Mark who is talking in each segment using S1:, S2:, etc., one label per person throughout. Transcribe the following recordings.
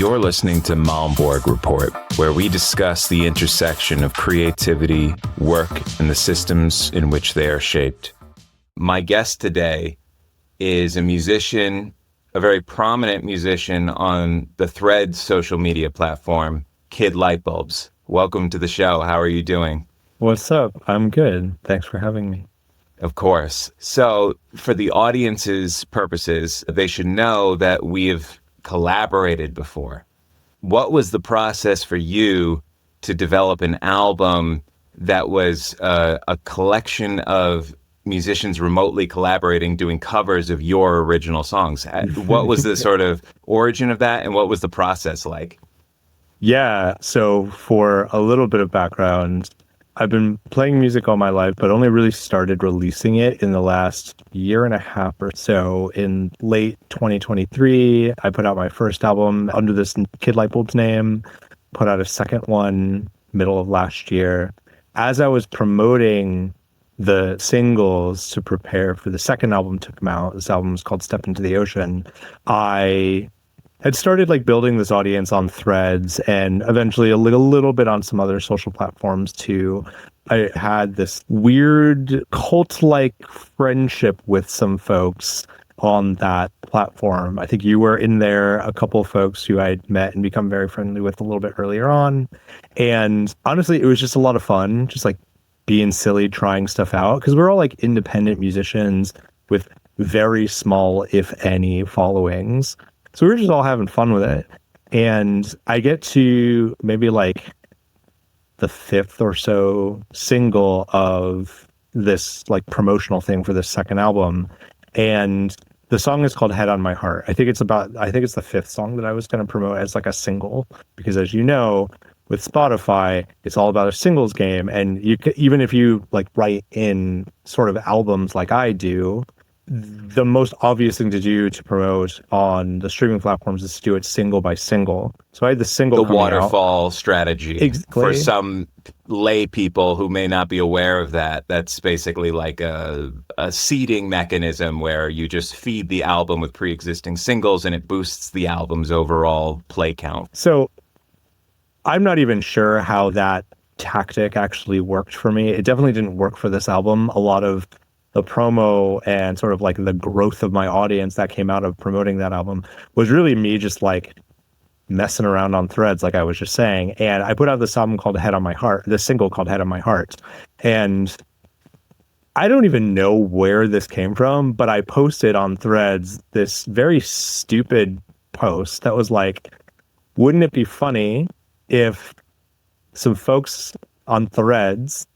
S1: You're listening to Malmborg Report, where we discuss the intersection of creativity, work, and the systems in which they are shaped. My guest today is a musician, a very prominent musician on the Threads social media platform, Kid Lightbulbs. Welcome to the show. How are you doing?
S2: What's up? I'm good. Thanks for having me.
S1: Of course. So for the audience's purposes, they should know that we have collaborated before. What was the process for you to develop an album that was a collection of musicians remotely collaborating, doing covers of your original songs? What was the sort of origin of that, and what was the process like?
S2: Yeah, so for a little bit of background, I've been playing music all my life, but only really started releasing it in the last year and a half or so. In late 2023, I put out my first album under this Kid Lightbulbs name, put out a second one middle of last year. As I was promoting the singles to prepare for the second album to come out, this album was called Step Into the Ocean, I had started building this audience on Threads and eventually a little bit on some other social platforms too. I had this weird cult-like friendship with some folks on that platform. I think you were in there, a couple of folks who I'd met and become very friendly with a little bit earlier on. And honestly, it was just a lot of fun, just being silly, trying stuff out, because we're all independent musicians with very small, if any, followings. So we were just all having fun with it. And I get to maybe the fifth or so single of this promotional thing for this second album. And the song is called Head on My Heart. I think it's the fifth song that I was going to promote as a single, because as you know, with Spotify, it's all about a singles game. And even if you write in sort of albums like I do, the most obvious thing to do to promote on the streaming platforms is to do it single by single. So I had the single
S1: The waterfall strategy.
S2: Exactly.
S1: For some lay people who may not be aware of that. That's basically a seeding mechanism where you just feed the album with pre-existing singles and it boosts the album's overall play count.
S2: So I'm not even sure how that tactic actually worked for me. It definitely didn't work for this album. A lot of the promo and sort of the growth of my audience that came out of promoting that album was really me just messing around on Threads, like I was just saying. And I put out this album called Head on My Heart, this single called Head on My Heart. And I don't even know where this came from, but I posted on Threads this very stupid post that was wouldn't it be funny if some folks on Threads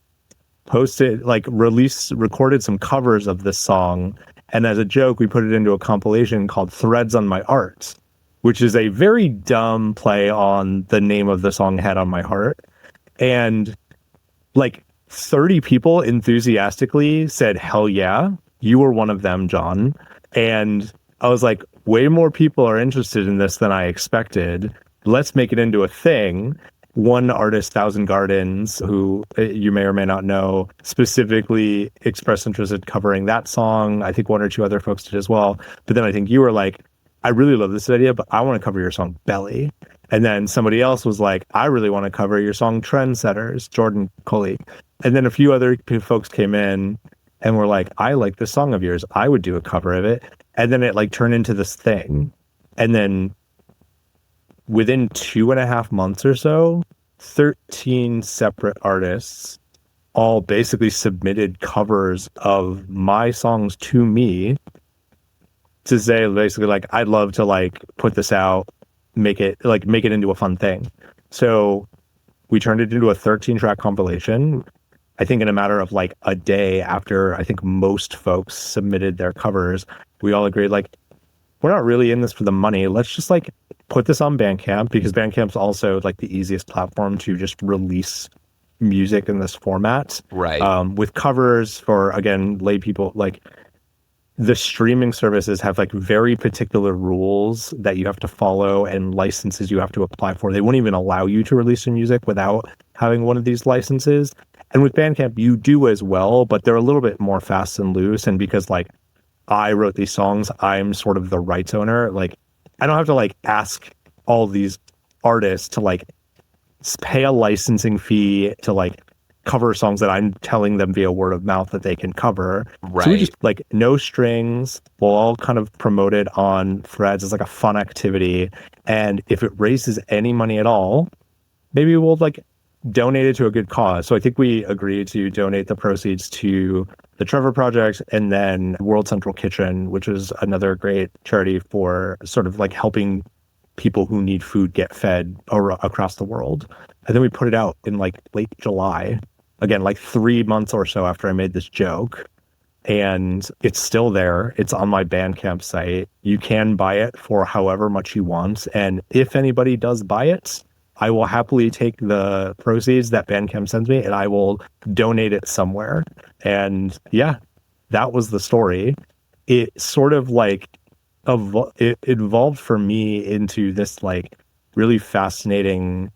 S2: recorded some covers of this song, and as a joke, we put it into a compilation called Threads on My Art, which is a very dumb play on the name of the song Head on My Heart. And 30 people enthusiastically said, hell yeah, you were one of them, John. And I was way more people are interested in this than I expected. Let's make it into a thing. One artist, Thousand Gardens, who you may or may not know, specifically expressed interest in covering that song. I think one or two other folks did as well. But then I think you were I really love this idea, but I want to cover your song Belly. And then somebody else was I really want to cover your song Trendsetters, Jordan Coley. And then a few other folks came in and were I like this song of yours. I would do a cover of it. And then it turned into this thing. And then within 2.5 months or so, 13 separate artists all basically submitted covers of my songs to me to say basically I'd love to put this out, make it into a fun thing. So we turned it into a 13-track compilation. I think in a matter of a day after I think most folks submitted their covers, we all agreed we're not really in this for the money. Let's just put this on Bandcamp, because Bandcamp's also the easiest platform to just release music in this format.
S1: Right.
S2: With covers for, again, lay people, the streaming services have very particular rules that you have to follow and licenses you have to apply for. They won't even allow you to release your music without having one of these licenses. And with Bandcamp, you do as well, but they're a little bit more fast and loose. And because I wrote these songs, I'm sort of the rights owner. I don't have to ask all these artists to like pay a licensing fee to like cover songs that I'm telling them via word of mouth that they can cover. So we
S1: Right.
S2: just like no strings. We'll all kind of promote it on Threads as like a fun activity. And if it raises any money at all, maybe we'll like donate it to a good cause. So I think we agreed to donate the proceeds to the Trevor Project and then World Central Kitchen, which is another great charity for sort of like helping people who need food get fed across the world. And then we put it out in like late July, again, like 3 months or so after I made this joke. And it's still there. It's on my Bandcamp site. You can buy it for however much you want. And if anybody does buy it, I will happily take the proceeds that Bandcamp sends me and I will donate it somewhere. And yeah, that was the story. It sort of like it evolved for me into this like really fascinating,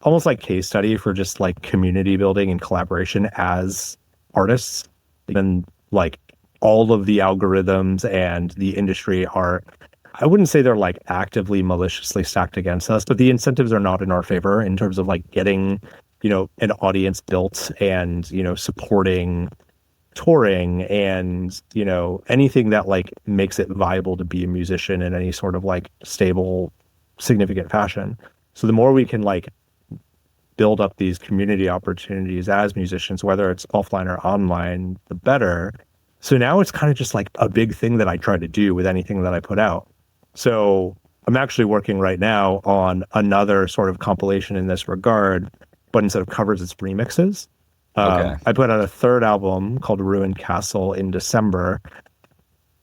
S2: almost like case study for just like community building and collaboration as artists. And like all of the algorithms and the industry are, I wouldn't say they're like actively maliciously stacked against us, but the incentives are not in our favor in terms of like getting, an audience built and, supporting touring and, anything that like makes it viable to be a musician in any sort of like stable, significant fashion. So the more we can like build up these community opportunities as musicians, whether it's offline or online, the better. So now it's kind of just like a big thing that I try to do with anything that I put out. So I'm actually working right now on another sort of compilation in this regard, but instead of covers, it's remixes.
S1: Okay.
S2: I put out a third album called Ruined Castle in December.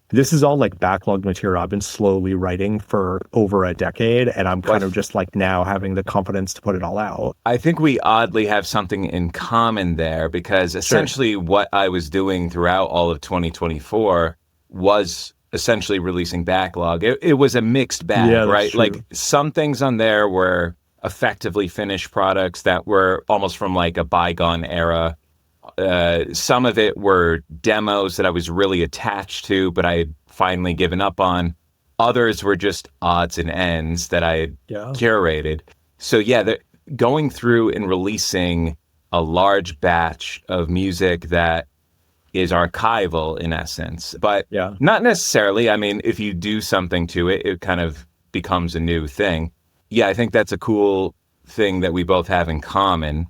S2: This is all like backlog material I've been slowly writing for over a decade, and I'm kind of just like now having the confidence to put it all out.
S1: I think we oddly have something in common there because essentially what I was doing throughout all of 2024 was essentially releasing backlog. It was a mixed bag,
S2: Yeah, that's
S1: right?
S2: true.
S1: Like some things on there were effectively finished products that were almost from like a bygone era. Some of it were demos that I was really attached to, but I had finally given up on. Others were just odds and ends that I had curated. So yeah, going through and releasing a large batch of music that is archival in essence, but not necessarily. I mean, if you do something to it, it kind of becomes a new thing. Yeah, I think that's a cool thing that we both have in common.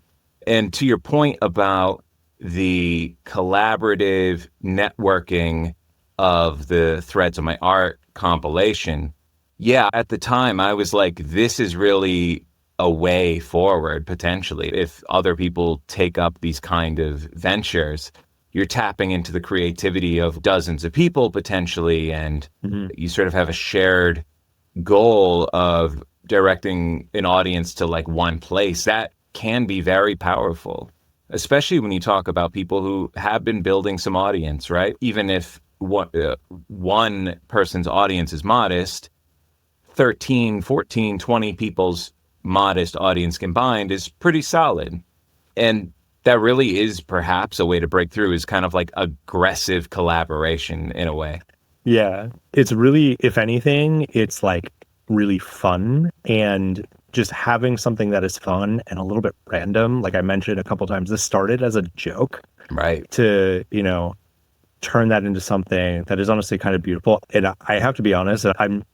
S1: And to your point about the collaborative networking of the Threads of My Art compilation, yeah, at the time I was like, this is really a way forward potentially. If other people take up these kind of ventures, you're tapping into the creativity of dozens of people potentially, and you sort of have a shared goal of directing an audience to like one place. That can be very powerful, especially when you talk about people who have been building some audience, right? Even if one person's audience is modest, 13, 14, 20 people's modest audience combined is pretty solid. And that really is perhaps a way to break through, is kind of like aggressive collaboration in a way.
S2: Yeah. It's really, if anything, it's like really fun, and just having something that is fun and a little bit random. Like I mentioned a couple times, this started as a joke,
S1: right?
S2: To, turn that into something that is honestly kind of beautiful. And I have to be honest, I'm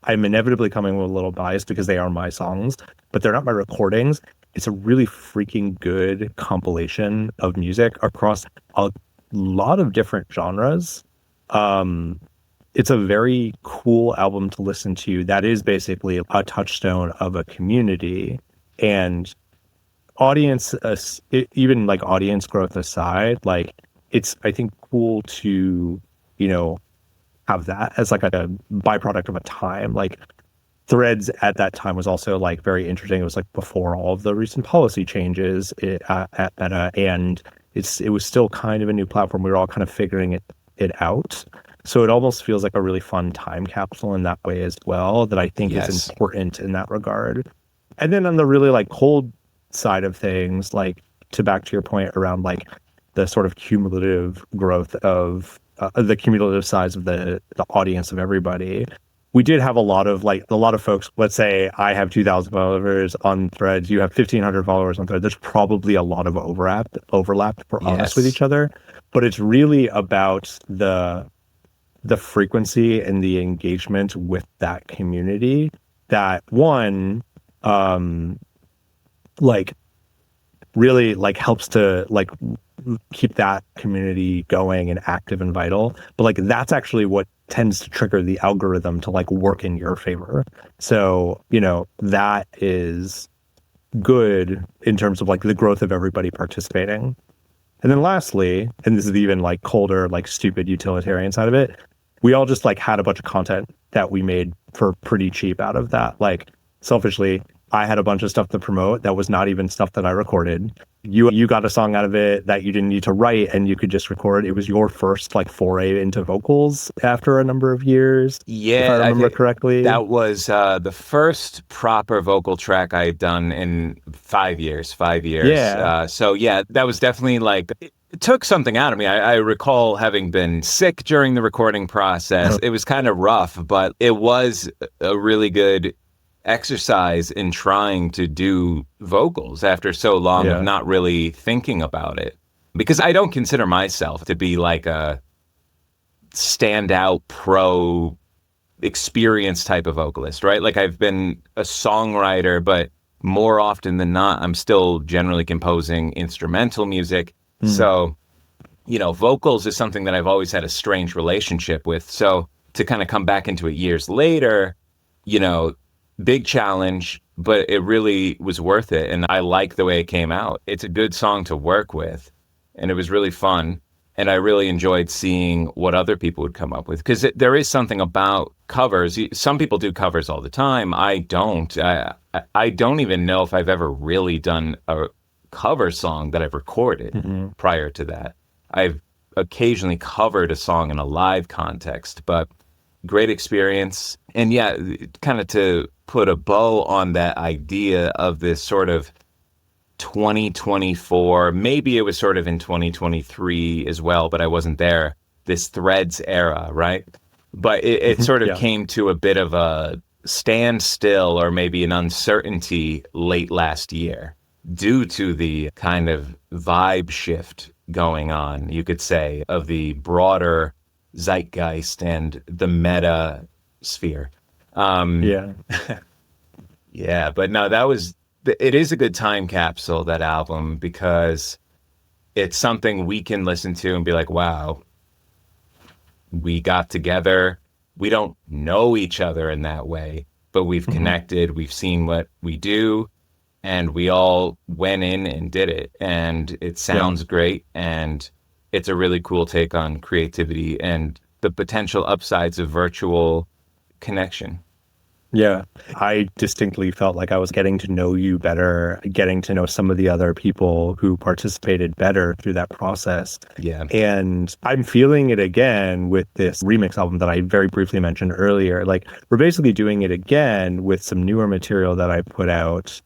S2: inevitably coming with a little bias because they are my songs, but they're not my recordings. It's a really freaking good compilation of music across a lot of different genres. It's a very cool album to listen to that is basically a touchstone of a community. And audience, even like audience growth aside, like it's, I think, cool to, have that as like a byproduct of a time. Like Threads at that time was also like very interesting. It was like before all of the recent policy changes at Meta, and it was still kind of a new platform. We were all kind of figuring it out. So it almost feels like a really fun time capsule in that way as well, that I think is important in that regard. And then on the really like cold side of things, like back to your point around like the sort of cumulative growth of the cumulative size of the audience of everybody. we did have a lot of folks. Let's say I have 2,000 followers on Threads. You have 1,500 followers on Threads. There's probably a lot of overlap if we're honest with each other. But it's really about the frequency and the engagement with that community that one, like really like helps to like keep that community going and active and vital. But like that's actually what tends to trigger the algorithm to like work in your favor. So, you know, that is good in terms of like the growth of everybody participating. And then lastly, and this is the even like colder, like stupid utilitarian side of it, we all just like had a bunch of content that we made for pretty cheap out of that. Like selfishly, I had a bunch of stuff to promote that was not even stuff that I recorded. You got a song out of it that you didn't need to write and you could just record. It was your first like foray into vocals after a number of years.
S1: Yeah,
S2: if I remember correctly.
S1: That was the first proper vocal track I had done in 5 years.
S2: Yeah.
S1: So yeah, that was definitely like, it took something out of me. I recall having been sick during the recording process. It was kind of rough, but it was a really good exercise in trying to do vocals after so long of not really thinking about it. Because I don't consider myself to be like a standout pro experience type of vocalist, right? Like I've been a songwriter, but more often than not, I'm still generally composing instrumental music. So, you know, vocals is something that I've always had a strange relationship with. So to kind of come back into it years later, you know, big challenge, but it really was worth it. And I like the way it came out. It's a good song to work with. And it was really fun. And I really enjoyed seeing what other people would come up with. Because there is something about covers. Some people do covers all the time. I don't. I don't even know if I've ever really done a cover song that I've recorded prior to that. I've occasionally covered a song in a live context, but great experience. And yeah, kind of to put a bow on that idea of this sort of 2024, maybe it was sort of in 2023 as well, but I wasn't there, this Threads era, right? But it sort of came to a bit of a standstill or maybe an uncertainty late last year due to the kind of vibe shift going on, you could say, of the broader zeitgeist and the meta sphere. Yeah, but no, it is a good time capsule, that album, because it's something we can listen to and be like, wow, we got together. We don't know each other in that way, but we've connected. We've seen what we do, and we all went in and did it. And it sounds great. And it's a really cool take on creativity and the potential upsides of virtual connection.
S2: Yeah, I distinctly felt like I was getting to know you better, getting to know some of the other people who participated better through that process.
S1: Yeah.
S2: And I'm feeling it again with this remix album that I very briefly mentioned earlier. Like, we're basically doing it again with some newer material that I put out.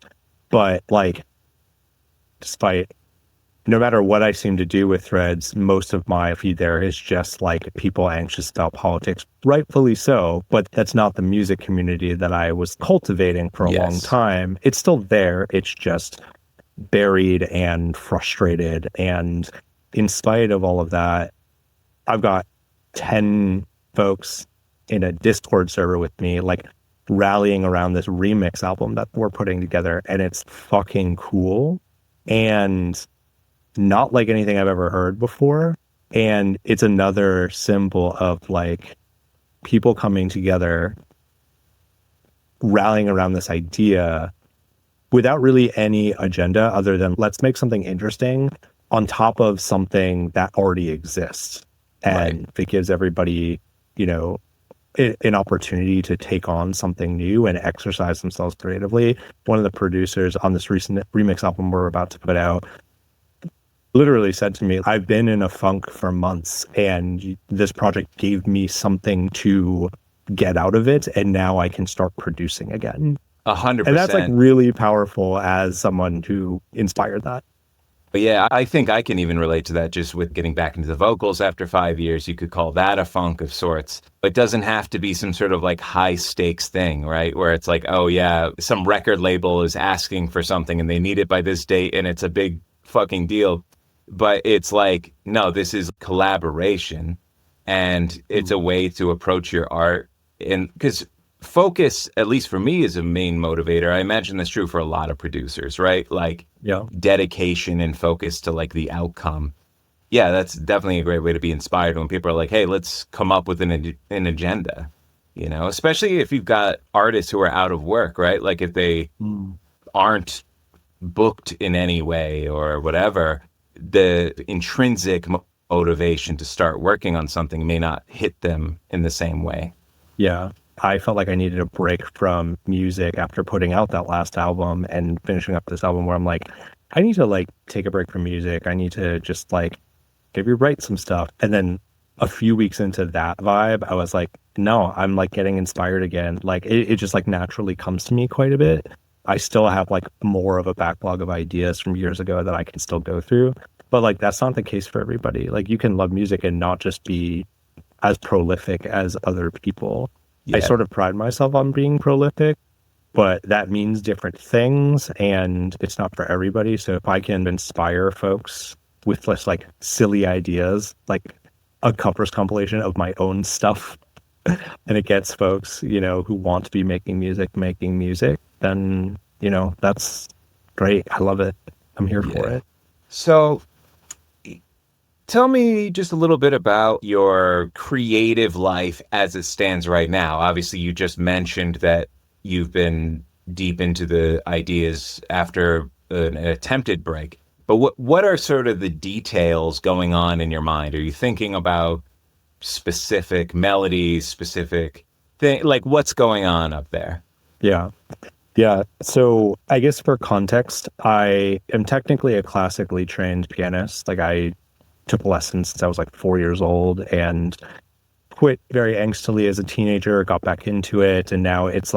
S2: But like, despite no matter what I seem to do with Threads, most of my feed there is just like people anxious about politics, rightfully so. But that's not the music community that I was cultivating for a long time. It's still there. It's just buried and frustrated. And in spite of all of that, I've got 10 folks in a Discord server with me, like rallying around this remix album that we're putting together. And it's fucking cool. And not like anything I've ever heard before. And it's another symbol of like people coming together, rallying around this idea without really any agenda other than let's make something interesting on top of something that already exists. And it gives everybody, you know, an opportunity to take on something new and exercise themselves creatively. One of the producers on this recent remix album we're about to put out literally said to me, I've been in a funk for months and this project gave me something to get out of it. And now I can start producing again.
S1: 100%.
S2: And that's like really powerful as someone who inspired that.
S1: But yeah, I think I can even relate to that just with getting back into the vocals after 5 years. You could call that a funk of sorts. It doesn't have to be some sort of like high stakes thing, right? Where it's like, oh yeah, some record label is asking for something and they need it by this date and it's a big fucking deal. But it's like, no, this is collaboration and it's a way to approach your art. And because focus, at least for me, is a main motivator. I imagine that's true for a lot of producers, right? Like
S2: Yeah.
S1: dedication and focus to like the outcome. Yeah, that's definitely a great way to be inspired when people are like, hey, let's come up with an agenda, especially if you've got artists who are out of work, right? Like if they aren't booked in any way or whatever, the intrinsic motivation to start working on something may not hit them in the same way.
S2: Yeah. I felt like I needed a break from music after putting out that last album and finishing up this album where I'm like, I need to like take a break from music. I need to just like maybe write some stuff. And then a few weeks into that vibe, I was like, no, I'm like getting inspired again. Like it just like naturally comes to me quite a bit. I still have like more of a backlog of ideas from years ago that I can still go through. But like that's not the case for everybody. Like you can love music and not just be as prolific as other people. I
S1: Yeah.
S2: sort of pride myself on being prolific, but that means different things and it's not for everybody. So if I can inspire folks with less like silly ideas, like a covers compilation of my own stuff, and it gets folks, who want to be making music, then, that's great. I love it. I'm here for
S1: Yeah.
S2: it.
S1: So tell me just a little bit about your creative life as it stands right now. Obviously, you just mentioned that you've been deep into the ideas after an attempted break. But what are sort of the details going on in your mind? Are you thinking about specific melodies, specific thing? Like what's going on up there?
S2: Yeah. Yeah. So I guess for context, I am technically a classically trained pianist. Like I took lessons since I was like 4 years old and quit very angstily as a teenager, got back into it, and now it's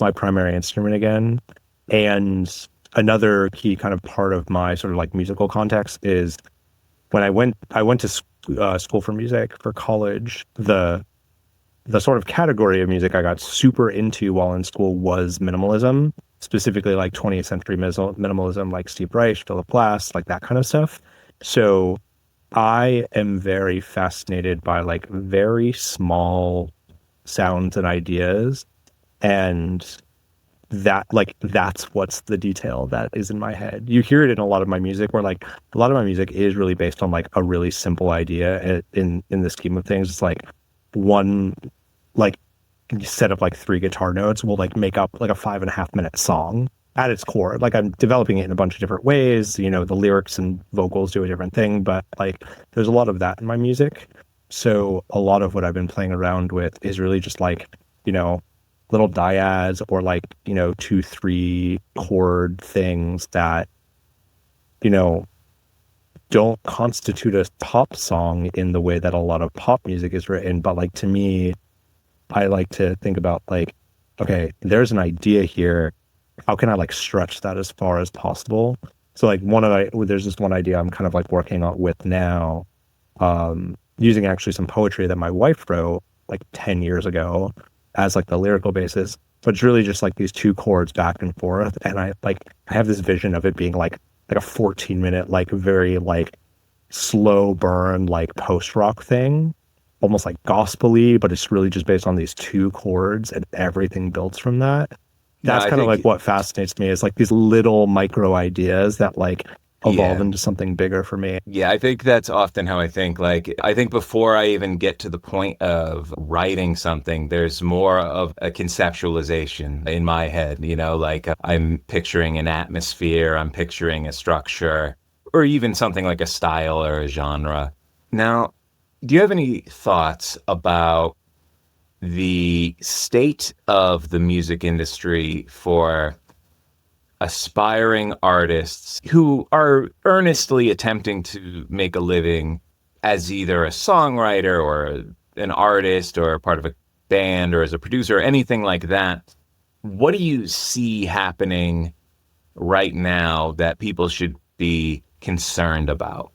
S2: my primary instrument again. And another key kind of part of my sort of like musical context is when I went to school for music for college, the sort of category of music I got super into while in school was minimalism, specifically like 20th century minimalism, like Steve Reich, Philip Glass, like that kind of stuff. So I am very fascinated by like very small sounds and ideas. And that's what's the detail that is in my head. You hear it in a lot of my music where like a lot of my music is really based on like a really simple idea in the scheme of things. It's like one like set of like three guitar notes will like make up like a 5.5 minute song at its core. Like I'm developing it in a bunch of different ways. The lyrics and vocals do a different thing, but like there's a lot of that in my music. So a lot of what I've been playing around with is really just like, little dyads or like, 2-3 chord things that, don't constitute a pop song in the way that a lot of pop music is written. But like to me, I like to think about like, okay, there's an idea here. How can I like stretch that as far as possible? So like there's this one idea I'm kind of like working on with now, using actually some poetry that my wife wrote like 10 years ago as like the lyrical basis, but it's really just like these two chords back and forth. And I have this vision of it being like a 14-minute, like very like slow burn, like post rock thing, almost like gospel-y, but it's really just based on these two chords and everything builds from that.
S1: No,
S2: That's
S1: I
S2: kind of like
S1: think,
S2: what fascinates me is like these little micro ideas that like evolve
S1: yeah.
S2: into something bigger for me.
S1: Yeah, I think that's often how I think. Like, I think before I even get to the point of writing something, there's more of a conceptualization in my head, like I'm picturing an atmosphere, I'm picturing a structure, or even something like a style or a genre. Now, do you have any thoughts about the state of the music industry for aspiring artists who are earnestly attempting to make a living as either a songwriter or an artist or part of a band or as a producer or anything like that? What do you see happening right now that people should be concerned about?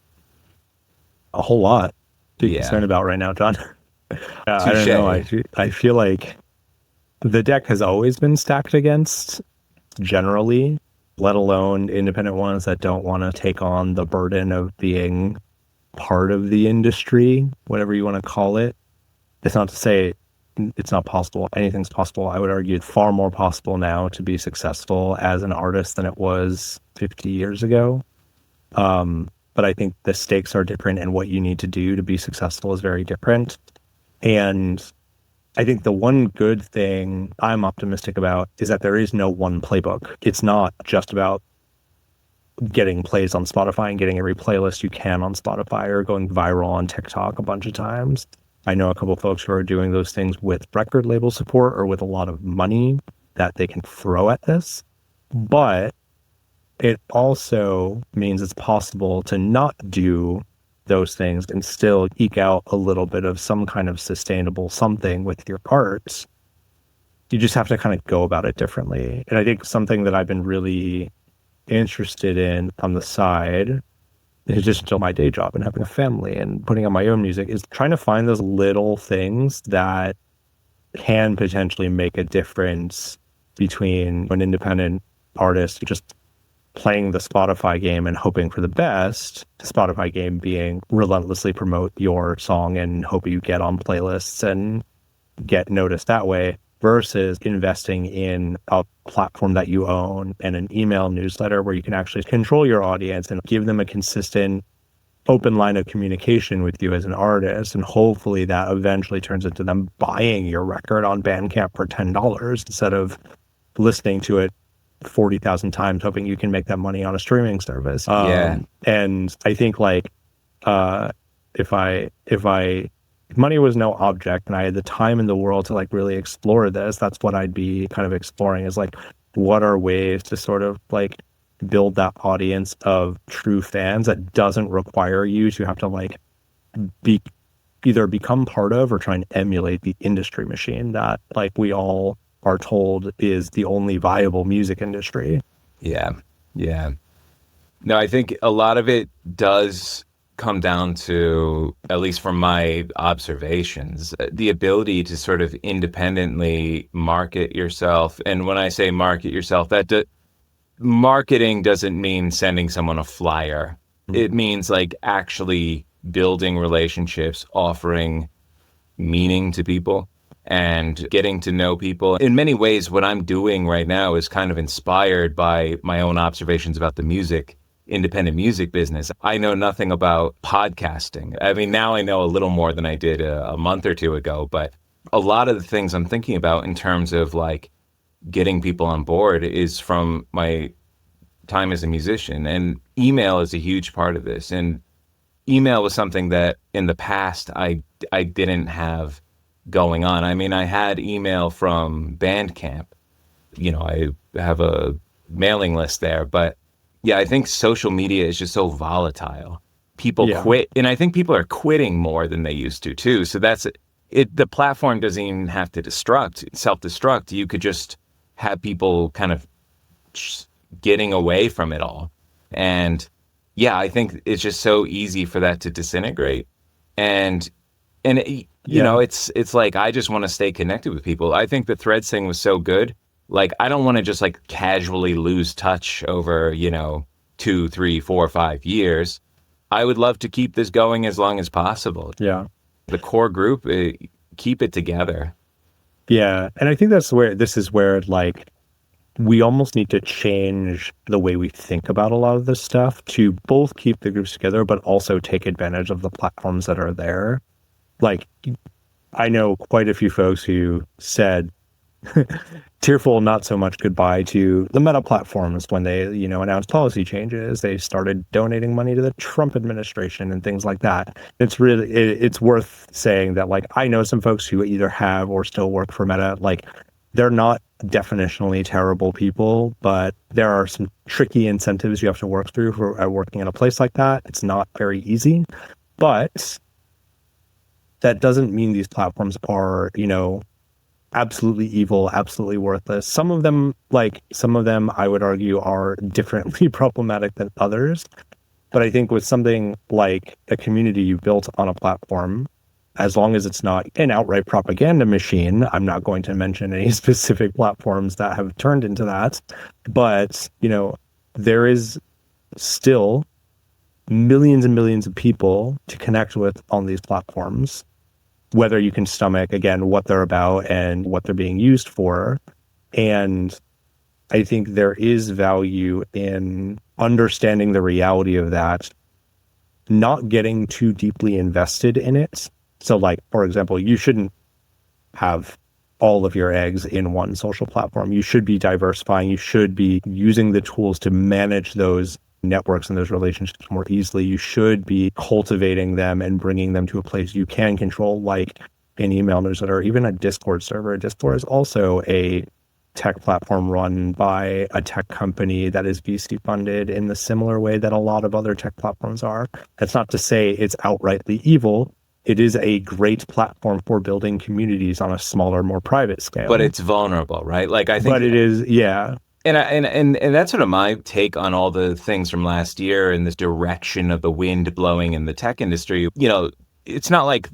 S2: A whole lot to be
S1: Yeah.
S2: concerned about right now, John. I don't know.
S1: Touche.
S2: I feel like the deck has always been stacked against, generally, let alone independent ones that don't want to take on the burden of being part of the industry, whatever you want to call it. It's not to say it's not possible. Anything's possible. I would argue it's far more possible now to be successful as an artist than it was 50 years ago. But I think the stakes are different, and what you need to do to be successful is very different. And I think the one good thing I'm optimistic about is that there is no one playbook. It's not just about getting plays on Spotify and getting every playlist you can on Spotify or going viral on TikTok a bunch of times. I know a couple of folks who are doing those things with record label support or with a lot of money that they can throw at this. But it also means it's possible to not do those things and still eke out a little bit of some kind of sustainable something with your art. You just have to kind of go about it differently. And I think something that I've been really interested in on the side, is just still my day job and having a family and putting out my own music, is trying to find those little things that can potentially make a difference between an independent artist just playing the Spotify game and hoping for the best, the Spotify game being relentlessly promote your song and hope you get on playlists and get noticed that way, versus investing in a platform that you own and an email newsletter where you can actually control your audience and give them a consistent open line of communication with you as an artist. And hopefully that eventually turns into them buying your record on Bandcamp for $10 instead of listening to it 40,000 times, hoping you can make that money on a streaming service. And I think like, if money was no object and I had the time in the world to like really explore this, that's what I'd be kind of exploring, is like, what are ways to sort of like build that audience of true fans that doesn't require you to have to like be either become part of or try and emulate the industry machine that like we all are told is the only viable music industry.
S1: Yeah. No, I think a lot of it does come down to, at least from my observations, the ability to sort of independently market yourself. And when I say market yourself, marketing doesn't mean sending someone a flyer. It means like actually building relationships, offering meaning to people, and getting to know people. In many ways, what I'm doing right now is kind of inspired by my own observations about the independent music business. I know nothing about podcasting. I mean, now I know a little more than I did a month or two ago, but a lot of the things I'm thinking about in terms of like getting people on board is from my time as a musician, and email is a huge part of this. And email was something that in the past I didn't have going on. I mean, I had email from Bandcamp. I have a mailing list there, but yeah, I think social media is just so volatile. People quit, and I think people are quitting more than they used to too. So that's it. The platform doesn't even have to self-destruct. You could just have people kind of getting away from it all. And yeah, I think it's just so easy for that to disintegrate. And it's like, I just want to stay connected with people. I think the Threads thing was so good. Like, I don't want to just like casually lose touch over, 2, 3, 4, 5 years. I would love to keep this going as long as possible.
S2: Yeah.
S1: The core group, keep it together.
S2: Yeah. And I think this is where like we almost need to change the way we think about a lot of this stuff to both keep the groups together, but also take advantage of the platforms that are there. Like, I know quite a few folks who said tearful, not so much goodbye to the Meta platforms when they, announced policy changes. They started donating money to the Trump administration and things like that. It's worth saying that, like, I know some folks who either have or still work for Meta. Like, they're not definitionally terrible people, but there are some tricky incentives you have to work through for working in a place like that. It's not very easy, but that doesn't mean these platforms are, absolutely evil, absolutely worthless. Some of them, I would argue, are differently problematic than others. But I think with something like a community you built on a platform, as long as it's not an outright propaganda machine, I'm not going to mention any specific platforms that have turned into that, but, there is still millions and millions of people to connect with on these platforms, whether you can stomach, again, what they're about and what they're being used for. And I think there is value in understanding the reality of that, not getting too deeply invested in it. So like, for example, you shouldn't have all of your eggs in one social platform. You should be diversifying. You should be using the tools to manage those networks and those relationships more easily. You should be cultivating them and bringing them to a place you can control, like an email newsletter, or even a Discord server. Discord is also a tech platform run by a tech company that is VC funded in the similar way that a lot of other tech platforms are. That's not to say it's outrightly evil. It is a great platform for building communities on a smaller, more private scale.
S1: But it's vulnerable, right? Like, I think.
S2: But it is, yeah.
S1: And that's sort of my take on all the things from last year and this direction of the wind blowing in the tech industry. It's not like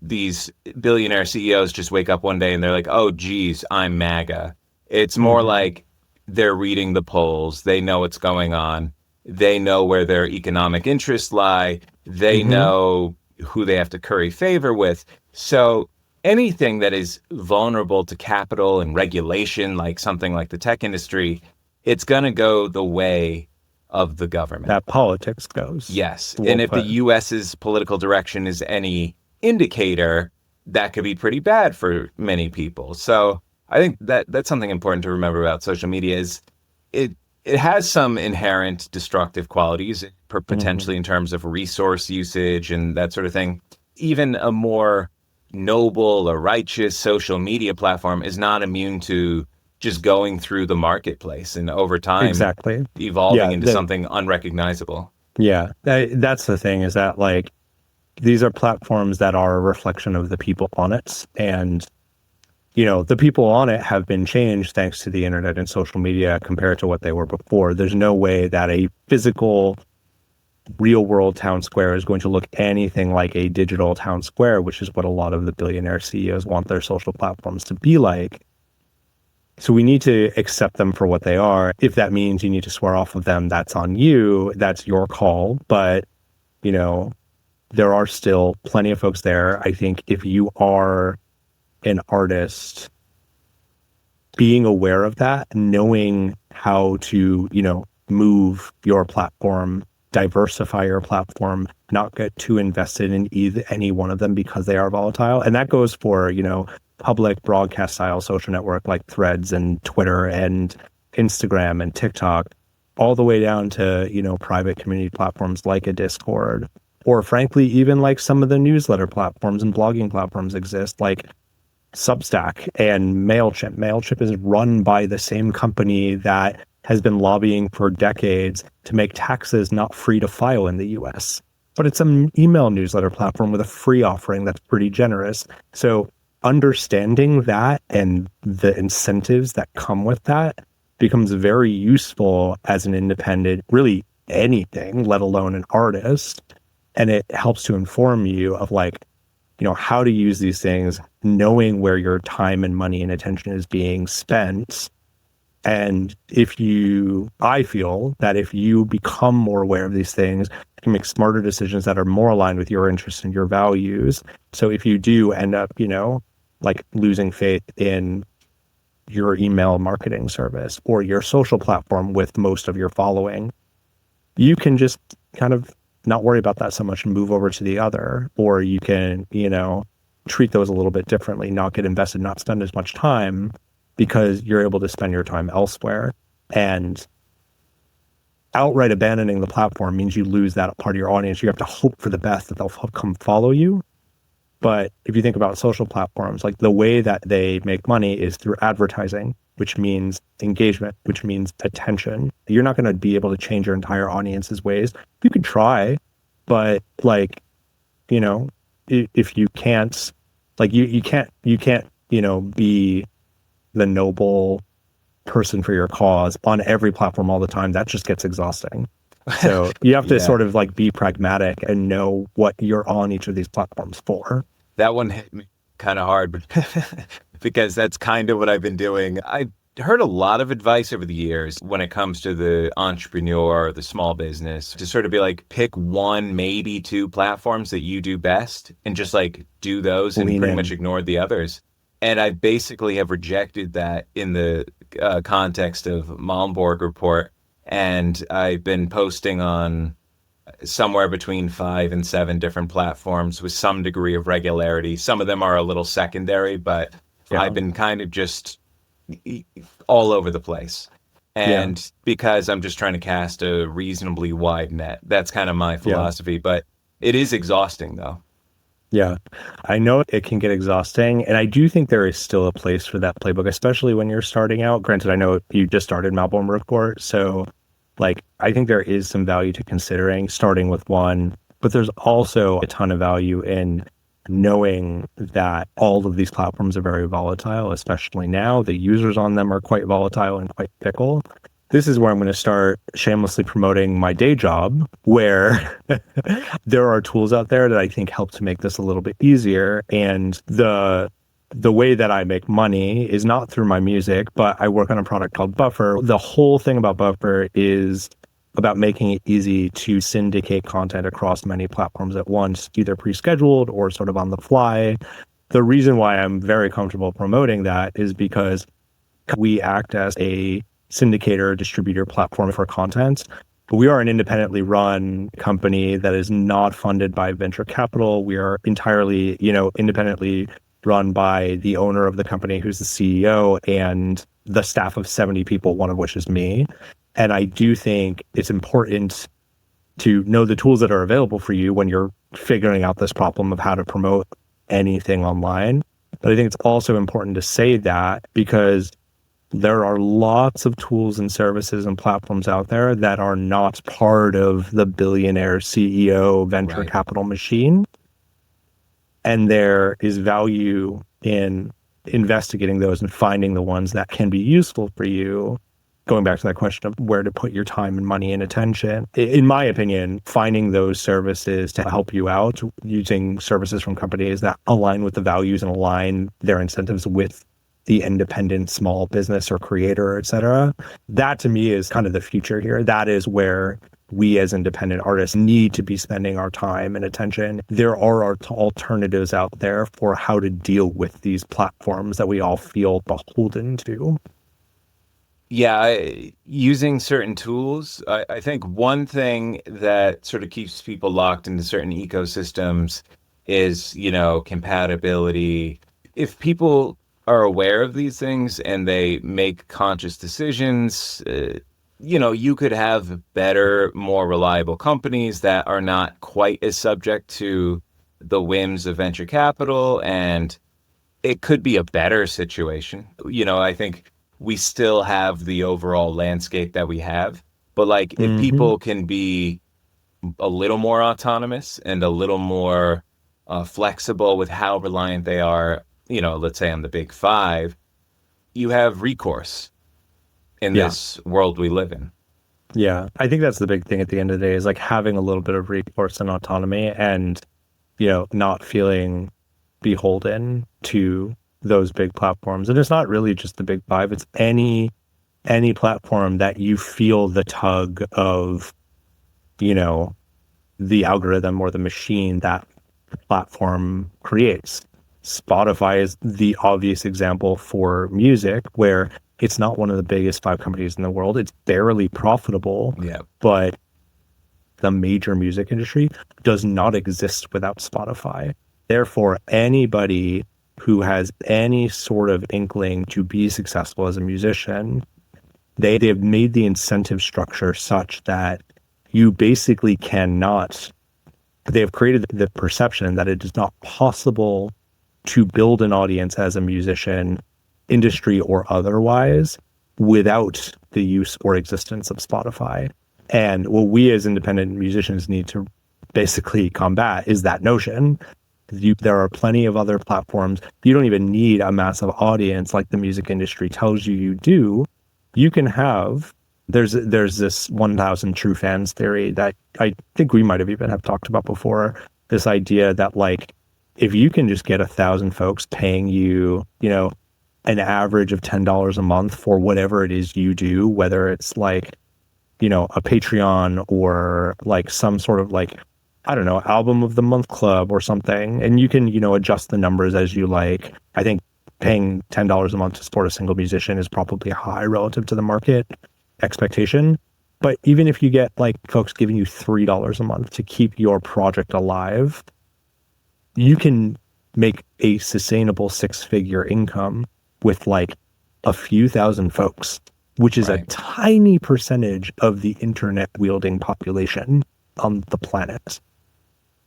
S1: these billionaire CEOs just wake up one day and they're like, oh, geez, I'm MAGA. It's more like they're reading the polls. They know what's going on. They know where their economic interests lie. They know who they have to curry favor with. So anything that is vulnerable to capital and regulation, like something like the tech industry, it's going to go the way of the government.
S2: That politics goes.
S1: Yes. And if the US's political direction is any indicator, that could be pretty bad for many people. So I think that's something important to remember about social media is it has some inherent destructive qualities, potentially in terms of resource usage and that sort of thing. Even a more noble or righteous social media platform is not immune to just going through the marketplace and over time evolving into something unrecognizable.
S2: Yeah, that's the thing, is that like these are platforms that are a reflection of the people on it. And, the people on it have been changed thanks to the internet and social media compared to what they were before. There's no way that a physical real world town square is going to look anything like a digital town square, which is what a lot of the billionaire CEOs want their social platforms to be like. So we need to accept them for what they are. If that means you need to swear off of them, that's on you. That's your call. But, there are still plenty of folks there. I think if you are an artist, being aware of that, knowing how to, move your platform, diversify your platform, not get too invested in any one of them because they are volatile. And that goes for, public broadcast style social network like Threads and Twitter and Instagram and TikTok, all the way down to, private community platforms like a Discord, or frankly, even like some of the newsletter platforms and blogging platforms exist, like Substack and MailChimp. MailChimp is run by the same company that has been lobbying for decades to make taxes not free to file in the US. But it's an email newsletter platform with a free offering that's pretty generous. So understanding that and the incentives that come with that becomes very useful as an independent, really anything, let alone an artist. And it helps to inform you of like, how to use these things, knowing where your time and money and attention is being spent. And I feel that if you become more aware of these things, you can make smarter decisions that are more aligned with your interests and your values. So if you do end up, like losing faith in your email marketing service or your social platform with most of your following, you can just kind of not worry about that so much and move over to the other. Or you can, treat those a little bit differently, not get invested, not spend as much time, because you're able to spend your time elsewhere. And outright abandoning the platform means you lose that part of your audience. You have to hope for the best that they'll come follow you. But if you think about social platforms, like the way that they make money is through advertising, which means engagement, which means attention. You're not going to be able to change your entire audience's ways. You could try, but like, if you can't, like you can't, be the noble person for your cause on every platform all the time. That just gets exhausting. So you have to
S1: Yeah.
S2: sort of like be pragmatic and know what you're on each of these platforms for.
S1: That one hit me kind of hard, but because that's kind of what I've been doing. I heard a lot of advice over the years when it comes to the entrepreneur or the small business to sort of be like, pick one, maybe two platforms that you do best and just like do those and
S2: Lean
S1: pretty much
S2: in.
S1: ignore the others. And I basically have rejected that in the context of Malmborg Report. And I've been posting on somewhere between 5 and 7 different platforms with some degree of regularity. Some of them are a little secondary, but I've
S2: Yeah.
S1: been kind of just all over the place.
S2: Yeah.
S1: And because I'm just trying to cast a reasonably wide net, that's kind of my
S2: Yeah.
S1: philosophy. But it is exhausting, though.
S2: Yeah. I know it can get exhausting. And I do think there is still a place for that playbook, especially when you're starting out. Granted, I know you just started Malmborg Report. So, like, I think there is some value to considering starting with one, but there's also a ton of value in knowing that all of these platforms are very volatile, especially now. The users on them are quite volatile and quite fickle. This is where I'm going to start shamelessly promoting my day job, where there are tools out there that I think help to make this a little bit easier. And the way that I make money is not through my music, but I work on a product called Buffer. The whole thing about Buffer is about making it easy to syndicate content across many platforms at once, either pre-scheduled or sort of on the fly. The reason why I'm very comfortable promoting that is because we act as a syndicator distributor platform for content. We are an independently run company that is not funded by venture capital. We are entirely, independently run by the owner of the company, who's the CEO, and the staff of 70 people, one of which is me. And I do think it's important to know the tools that are available for you when you're figuring out this problem of how to promote anything online. But I think it's also important to say that because there are lots of tools and services and platforms out there that are not part of the billionaire CEO venture
S1: Right.
S2: capital machine. And there is value in investigating those and finding the ones that can be useful for you. Going back to that question of where to put your time and money and attention, in my opinion, finding those services to help you out, using services from companies that align with the values and align their incentives with the independent small business or creator, et cetera. That to me is kind of the future here. That is where we as independent artists need to be spending our time and attention. There are alternatives out there for how to deal with these platforms that we all feel beholden to.
S1: Yeah, using certain tools. I think one thing that sort of keeps people locked into certain ecosystems is, compatibility. If people are aware of these things and they make conscious decisions, you could have better, more reliable companies that are not quite as subject to the whims of venture capital, and it could be a better situation. I think we still have the overall landscape that we have, but like if
S2: Mm-hmm.
S1: people can be a little more autonomous and a little more flexible with how reliant they are, let's say on the big five, you have recourse in
S2: Yeah.
S1: this world we live in.
S2: Yeah. I think that's the big thing at the end of the day is like having a little bit of recourse and autonomy and, not feeling beholden to those big platforms. And it's not really just the big five, it's any platform that you feel the tug of, the algorithm or the machine that the platform creates. Spotify is the obvious example for music, where it's not one of the biggest 5 companies in the world. It's barely profitable,
S1: Yeah.
S2: but the major music industry does not exist without Spotify. Therefore, anybody who has any sort of inkling to be successful as a musician, they've made the incentive structure such that you basically cannot, they have created the perception that it is not possible to build an audience as a musician, industry or otherwise, without the use or existence of Spotify. And what we as independent musicians need to basically combat is that notion. There are plenty of other platforms. You don't even need a massive audience like the music industry tells you do. You can have There's this 1,000 true fans theory that I think we might have even have talked about before. This idea that like, if you can just get 1,000 folks paying you, an average of $10 a month for whatever it is you do, whether it's like, a Patreon or like some sort of like, I don't know, album of the month club or something. And you can, adjust the numbers as you like. I think paying $10 a month to support a single musician is probably high relative to the market expectation. But even if you get like folks giving you $3 a month to keep your project alive, you can make a sustainable 6-figure income with like a few thousand folks, which is a tiny percentage of the internet wielding population on the planet.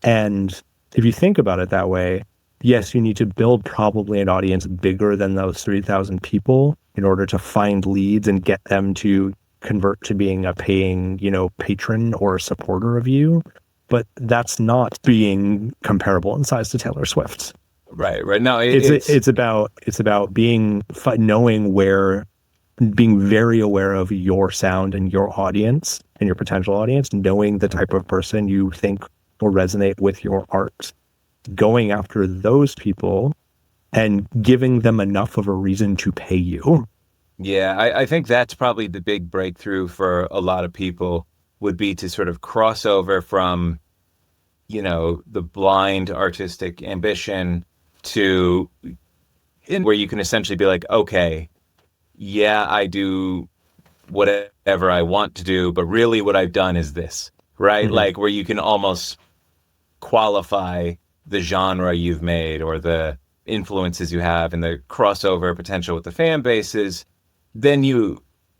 S2: And if you think about it that way, yes, you need to build probably an audience bigger than those 3,000 people in order to find leads and get them to convert to being a paying, patron or a supporter of you. But that's not being comparable in size to Taylor Swift.
S1: Right. No,
S2: it's about being very aware of your sound and your audience and your potential audience, knowing the type of person you think will resonate with your art, going after those people and giving them enough of a reason to pay you.
S1: Yeah, I think that's probably the big breakthrough for a lot of people, would be to sort of cross over from, the blind artistic ambition to where you can essentially be like, okay, yeah, I do whatever I want to do, but really what I've done is this, right? Mm-hmm. Like where you can almost qualify the genre you've made or the influences you have and the crossover potential with the fan bases. Then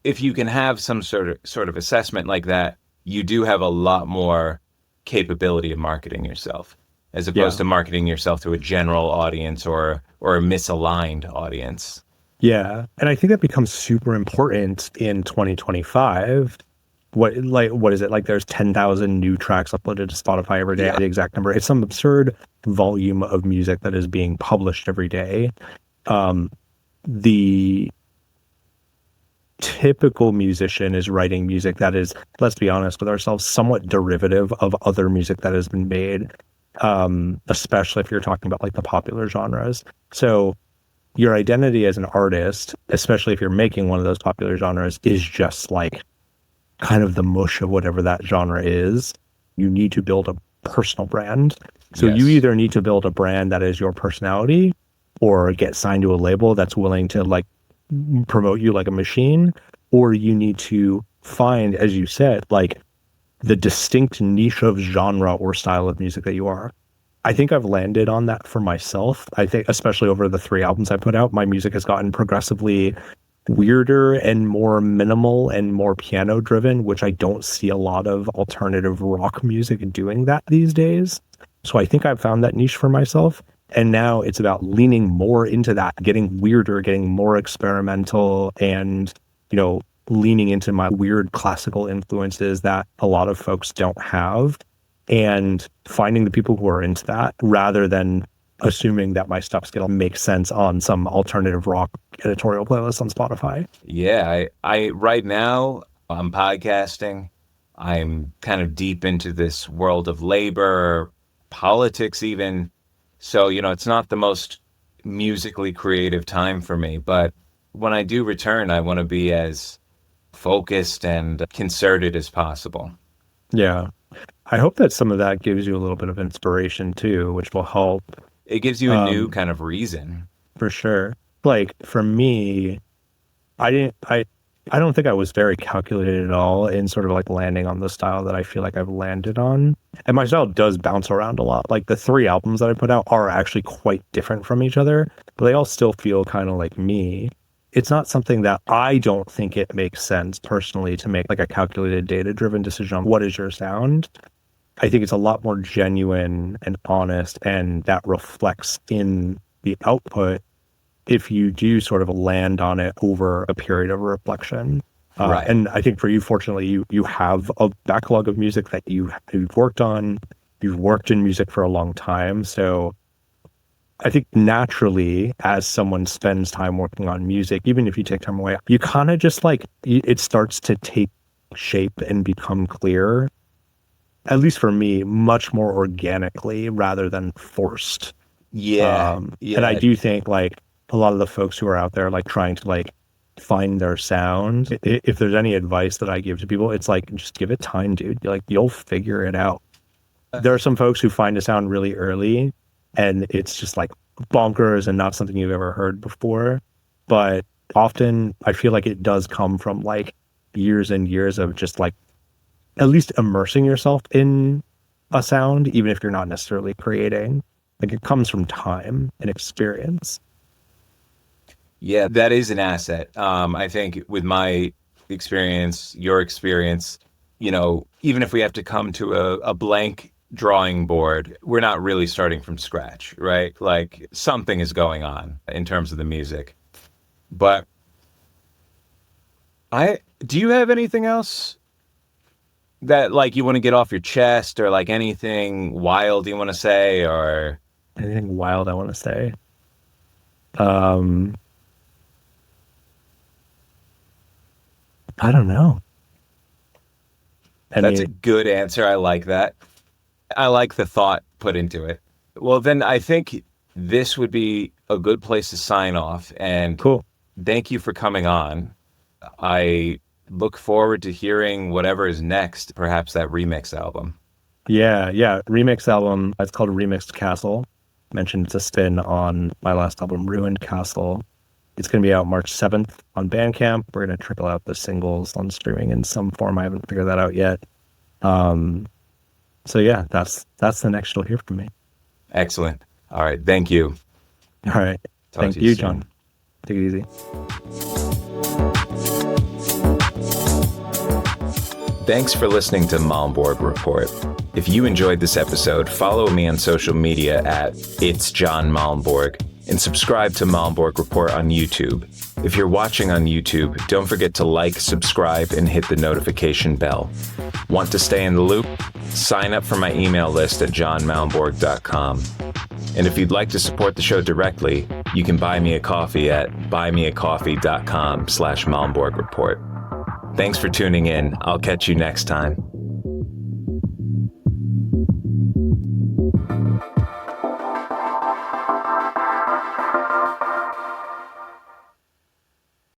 S1: if you can have some sort of assessment like that, you do have a lot more capability of marketing yourself, as opposed to marketing yourself to a general audience or a misaligned audience.
S2: Yeah. And I think that becomes super important in 2025. What is it? Like there's 10,000 new tracks uploaded to Spotify every day. Yeah. The exact number. It's some absurd volume of music that is being published every day. The typical musician is writing music that is, let's be honest with ourselves, somewhat derivative of other music that has been made, especially if you're talking about like the popular genres. So your identity as an artist, especially if you're making one of those popular genres, is just like kind of the mush of whatever that genre is. You need to build a personal brand. So you either need to build a brand that is your personality, or get signed to a label that's willing to like promote you like a machine, or you need to find, as you said, like the distinct niche of genre or style of music that you are. I think I've landed on that for myself. I think especially over the 3 albums I put out, my music has gotten progressively weirder and more minimal and more piano driven, which I don't see a lot of alternative rock music doing that these days. So I think I've found that niche for myself. And now it's about leaning more into that, getting weirder, getting more experimental, and, leaning into my weird classical influences that a lot of folks don't have, and finding the people who are into that rather than assuming that my stuff's going to make sense on some alternative rock editorial playlist on Spotify.
S1: Yeah, I right now I'm podcasting. I'm kind of deep into this world of labor, politics even. So, it's not the most musically creative time for me, but when I do return, I want to be as focused and concerted as possible.
S2: Yeah. I hope that some of that gives you a little bit of inspiration too, which will help.
S1: It gives you a new kind of reason.
S2: For sure. Like for me, I don't think I was very calculated at all in sort of like landing on the style that I feel like I've landed on. And my style does bounce around a lot. Like the 3 albums that I put out are actually quite different from each other, but they all still feel kind of like me. It's not something that I don't think it makes sense personally to make like a calculated data-driven decision on what is your sound. I think it's a lot more genuine and honest, and that reflects in the output if you do sort of land on it over a period of reflection.
S1: Right.
S2: And I think for you, fortunately, you have a backlog of music that you've worked on. You've worked in music for a long time. So I think naturally, as someone spends time working on music, even if you take time away, you kind of just like, it starts to take shape and become clear, at least for me, much more organically rather than forced.
S1: Yeah.
S2: And I
S1: Yeah.
S2: do think like a lot of the folks who are out there like trying to like find their sound, if there's any advice that I give to people, it's like, just give it time, dude. Like, you'll figure it out. There are some folks who find a sound really early and it's just like bonkers and not something you've ever heard before. But often I feel like it does come from like years and years of just like at least immersing yourself in a sound, even if you're not necessarily creating. Like, it comes from time and experience.
S1: Yeah, that is an asset. I think with my experience, your experience, even if we have to come to a blank drawing board, we're not really starting from scratch, right? Like, something is going on in terms of the music. But do you have anything else that like you want to get off your chest, or like anything wild you want to say, or
S2: Anything wild I want to say? Um, I don't know.
S1: that's a
S2: Any,
S1: good answer. I like that. I like the thought put into it. Well, then I think this would be a good place to sign off. And
S2: cool.
S1: thank you for coming on. I look forward to hearing whatever is next, perhaps that remix album.
S2: Yeah, yeah. Remix album. It's called Remixed Castle. Mentioned it's a spin on my last album, Ruined Castle. It's going to be out March 7th on Bandcamp. We're going to trickle out the singles on streaming in some form. I haven't figured that out yet. So yeah, that's the next you'll hear from me.
S1: Excellent. All right. Thank you.
S2: All right.
S1: Talk
S2: Thank
S1: to you
S2: you,
S1: soon.
S2: John. Take it easy.
S1: Thanks for listening to Malmborg Report. If you enjoyed this episode, follow me on social media at It's John Malmborg and subscribe to Malmborg Report on YouTube. If you're watching on YouTube, don't forget to like, subscribe, and hit the notification bell. Want to stay in the loop? Sign up for my email list at johnmalmborg.com. And if you'd like to support the show directly, you can buy me a coffee at buymeacoffee.com/Malmborg Report. Thanks for tuning in. I'll catch you next time.